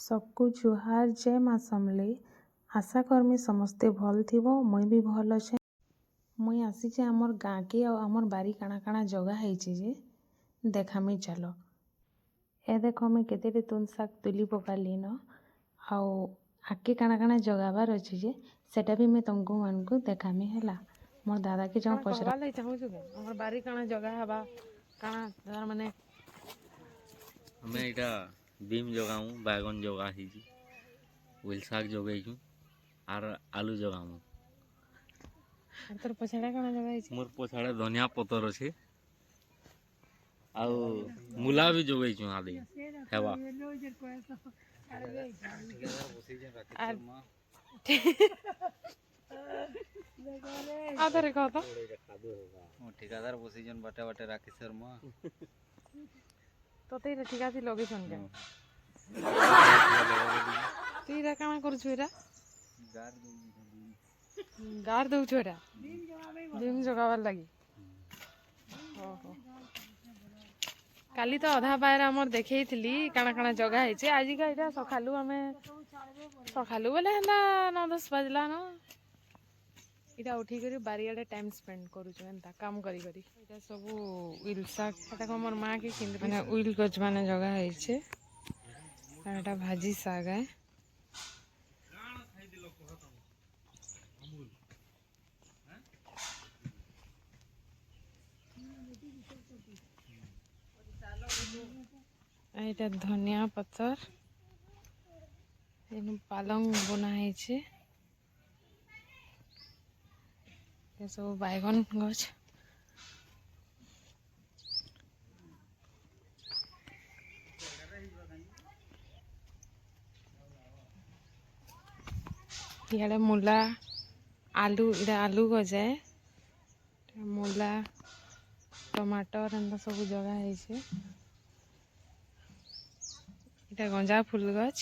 सबको जुहार जय माँ समले। आशा कर्मी समस्ते भल थिबो मुई भी भल अच्छे। मुई आसीचे आमर गाँ के और आमर बारी काଣା काଣା जगह है जे देखामी चलो। ए देखो मैं केते तुन शाग तुली पकाली न आउ आगे काଣା काଣା जगाबार अच्छे जे सेटा भी मैं तुमको मन को देखामी है। मोर दादा के जो पचरा हमर बारी काଣା जगह हवा काଣା तार माने हमें इटा बीम जगाऊँ बैगन जगा ही उइल शाग जगैछु आर आलू जगाऊँ। तोर पछाड़ा काଣା जगह है? मोर पछाड़े धनिया पतर अच्छे आउ मूला भी जगैछु आदि हेवा। आधरे कह तो ठेकेदार बसिजन बाटे बाटे राखी शर्मा तोते इरा ठिका थी लगे सन के तू इरा काଣା करछु इरा गार दउछु इरा बीम जगाबार लगी। ओहो काली तो अधा बायर हमर देखैथिली काଣା काଣା जगह है आज का इटा सखालू हमें सखालू बोले हला 9-10 बजला न इटा उठी करी बारियाडे टाइम स्पेंड करूछु एंता काम करी करी। इटा सब उइल शाग एटा हमर मां के किन माने उइल गछ माने जगह है छे एटा भाजी शाग है। एटा धनिया पत्तर एनु पालंग बना है छे ये सब बैगन गछ इयाडे मूला आलू इधर आलू गछ है मूला टमाटर एंता सब जगह है छे। इटा गंजा फूल गछ